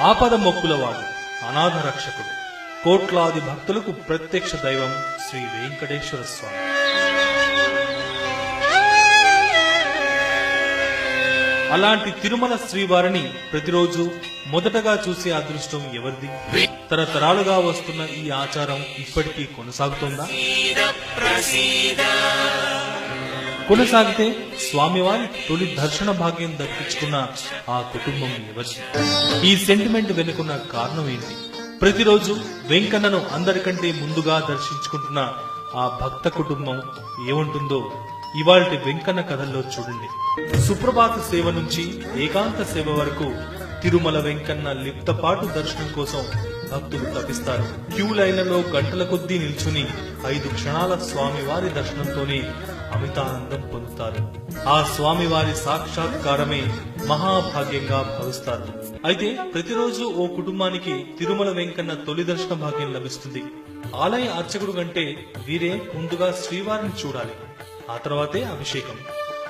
ఆపద మొక్కులవాడు, అనాథ రక్షకుడు, కోట్లాది భక్తులకు ప్రత్యక్ష దైవం శ్రీ వెంకటేశ్వర స్వామి. అలాంటి తిరుమల శ్రీవారిని ప్రతిరోజు మొదటగా చూసే అదృష్టం ఎవరిది? తరతరాలుగా వస్తున్న ఈ ఆచారం ఇప్పటికీ కొనసాగుతోందా? కొనసాగితే స్వామివారి తొలి దర్శన భాగ్యం దక్కించుకున్న ఆ కుటుంబం ఎవరిది? ఈ సెంటిమెంట్ వెనుకున్న కారణం ఏంటి? ప్రతిరోజు వెంకన్నను అందరికంటే ముందుగా దర్శించుకుంటున్న ఆ భక్త కుటుంబం ఏముంటుందో ఇవాల్టి వెంకన్న కథల్లో చూడండి. సుప్రభాత సేవ నుంచి ఏకాంత సేవ వరకు తిరుమల వెంకన్న లిప్తపాటు దర్శనం కోసం భక్తులు తపిస్తారు. క్యూ లైన్లలో గంటల కొద్దీ నిల్చుని 5 క్షణాల స్వామివారి దర్శనంతోనే అమితానందం పొందుతారు. ఆ స్వామివారి సాక్షాత్కారమే మహాభాగ్యంగా భావిస్తారు. అయితే ప్రతిరోజు ఓ కుటుంబానికి తిరుమల వెంకన్న తొలి దర్శన భాగ్యం లభిస్తుంది. ఆలయ అర్చకుడు కంటే వీరే ముందుగా శ్రీవారిని చూడాలి, ఆ తర్వాతే అభిషేకం.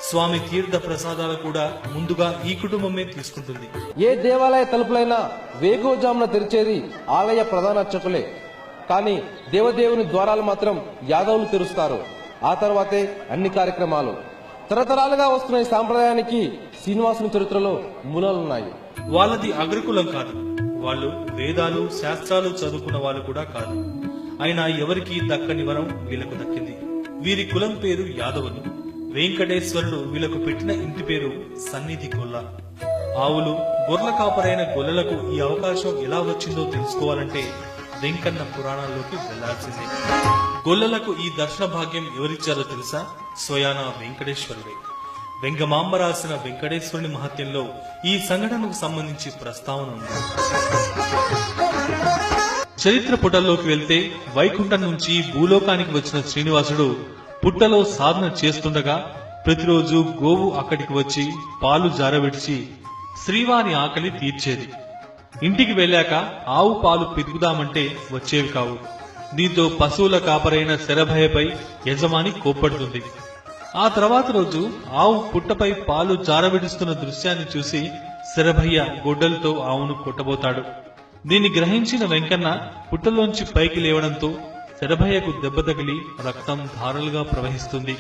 స్వామి తీర్థ ప్రసాదాలు కూడా ముందుగా ఈ కుటుంబమే తీసుకుంటుంది. ఏ దేవాలయ తలుపులైనా వేకువజామున తెరిచేది ఆలయ ప్రధాన అర్చకులే. కానీ దేవదేవుని ద్వారాలు మాత్రం యాదవులు తెరుస్తారు. ఆ తర్వాతే అన్ని కార్యక్రమాలు. తరతరాలుగా వస్తున్న ఈ సాంప్రదాయానికి శ్రీనివాసుని చరిత్రలో మూలాలున్నాయి. వాళ్ళది అగ్రకులం కాదు, వాళ్ళు వేదాలు శాస్త్రాలు చదువుకున్న వాళ్ళు కూడా కాదు. అయినా ఎవరికి దక్కని వరం వీళ్లకు దక్కింది. వీరి కులం పేరు యాదవులు. వెంకటేశ్వరుడు వీళ్లకు పెట్టిన ఇంటి పేరు సన్నిధి గొల్ల. ఆవులు గొర్రెల కాపరైన గొల్లలకు ఈ అవకాశం ఎలా వచ్చిందో తెలుసుకోవాలంటే వెంకన్న పురాణాల్లోకి వెళ్లాల్సిందే. గొల్లలకు ఈ దర్శన భాగ్యం ఎవరిచ్చారో తెలుసా? స్వయానా వెంకటేశ్వరుడే. వెంగమాంబ రాసిన వెంకటేశ్వరుని మహత్యంలో ఈ సంఘటనకు సంబంధించి ప్రస్తావన ఉంది. చరిత్ర పుటల్లోకి వెళ్తే వైకుంఠం నుంచి భూలోకానికి వచ్చిన శ్రీనివాసుడు పుట్టలో సాధన చేస్తుండగా ప్రతిరోజు గోవు అక్కడికి వచ్చి పాలు జారవిడిచి శ్రీవారి ఆకలి తీర్చేది. ఇంటికి వెళ్ళాక ఆవు పాలు పితుకుదామంటే వచ్చేవి కావు. దీంతో పశువుల కాపరైన శరభయ్యపై యజమాని కోప్పడుతుంది. ఆ తర్వాత రోజు ఆవు పుట్టపై పాలు జారవిడుస్తున్న దృశ్యాన్ని చూసి శరభయ్య గొడ్డలతో ఆవును కొట్టబోతాడు. దీన్ని గ్రహించిన వెంకన్న పుట్టలోంచి పైకి లేవడంతో శరభయ్యకు దెబ్బ తగిలి రక్తం ధారలుగా ప్రవహిస్తుంది.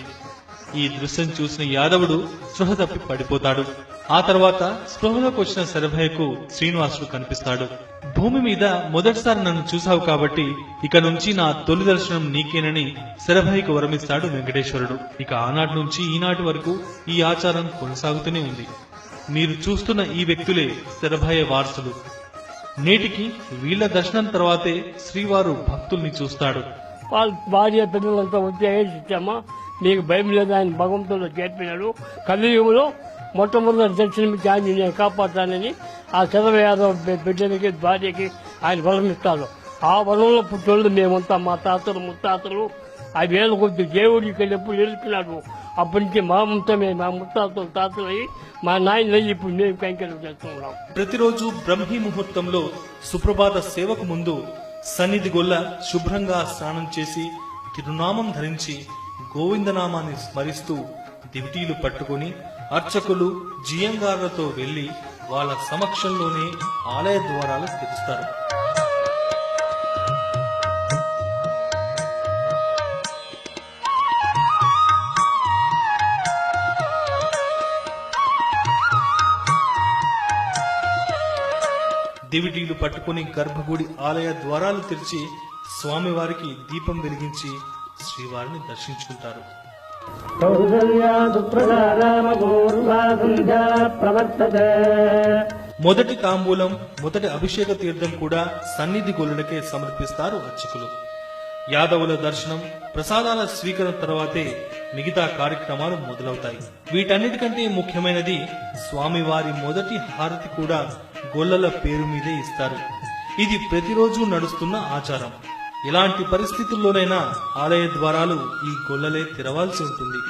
ఈ దృశ్యం చూసిన యాదవుడు స్పృహ తప్పి పడిపోతాడు. ఆ తర్వాత స్పృహలోకి వచ్చిన శరభయ్యకు శ్రీనివాసుడు కనిపిస్తాడు. భూమి మీద మొదటిసారి నన్ను చూశావు కాబట్టి ఇక నుంచి నా తొలి దర్శనం నీకేనని శరభయ్యకు వరమిస్తాడు వెంకటేశ్వరుడు. ఇక ఆనాటి నుంచి ఈనాటి వరకు ఈ ఆచారం కొనసాగుతూనే ఉంది. మీరు చూస్తున్న ఈ వ్యక్తులే శరభయ్య వారసులు. నేటికి వీళ్ల దర్శనం తర్వాతే శ్రీవారు భక్తుల్ని చూస్తాడు. వాళ్ళ భార్య పిల్లలంతా వచ్చి ఇచ్చామా, నీకు భయం లేదు, ఆయన భగవంతుడు చేర్పినాడు. కలియుగంలో మొట్టమొదటి దర్శనమిచ్చి ఆయన నేను కాపాడతానని ఆ చంద్ర యాదవ్ బిడ్డలకి భార్యకి ఆయన వరం ఇస్తాడు. ఆ వరంలో పుట్టోళ్ళు మేమంతా, మా తాతలు ముత్తాతలు ఆ వేల కొద్ది దేవుడికి ఎప్పుడు ఎదుర్కొన్నాడు. అప్పటి నుంచి మా ముత్తాతలు తాతలు అయ్యి మా నాయన ఇప్పుడు మేము కైంకర్యం చేస్తున్నాం. ప్రతిరోజు బ్రహ్మీ ముహూర్తంలో సుప్రభాత సేవకు ముందు సన్నిధి గొల్ల శుభ్రంగా స్నానం చేసి తిరునామం ధరించి గోవిందనామాన్ని స్మరిస్తూ దివిటీలు పట్టుకుని అర్చకులు జియంగార్లతో వెళ్లి వాళ్ళ సమక్షంలోనే ఆలయ ద్వారాలు తెరుస్తారు. దివిటీలు పట్టుకుని గర్భగుడి ఆలయ ద్వారాలు తెరిచి స్వామివారికి దీపం వెలిగించి శ్రీవారిని దర్శించుకుంటారు. మొదటి తాంబూలం, మొదటి అభిషేక తీర్థం కూడా సన్నిధి గొల్లులకే సమర్పిస్తారు అర్చకులు. యాదవుల దర్శనం, ప్రసాదాల స్వీకరణ తర్వాతే మిగతా కార్యక్రమాలు మొదలవుతాయి. వీటన్నిటికంటే ముఖ్యమైనది స్వామివారి మొదటి హారతి కూడా గొల్లల పేరు మీదే ఇస్తారు. ఇది ప్రతిరోజు నడుస్తున్న ఆచారం. ఎలాంటి పరిస్థితుల్లోనైనా ఆలయ ద్వారాలు ఈ గొల్లలే తెరవాల్సి ఉంటుంది.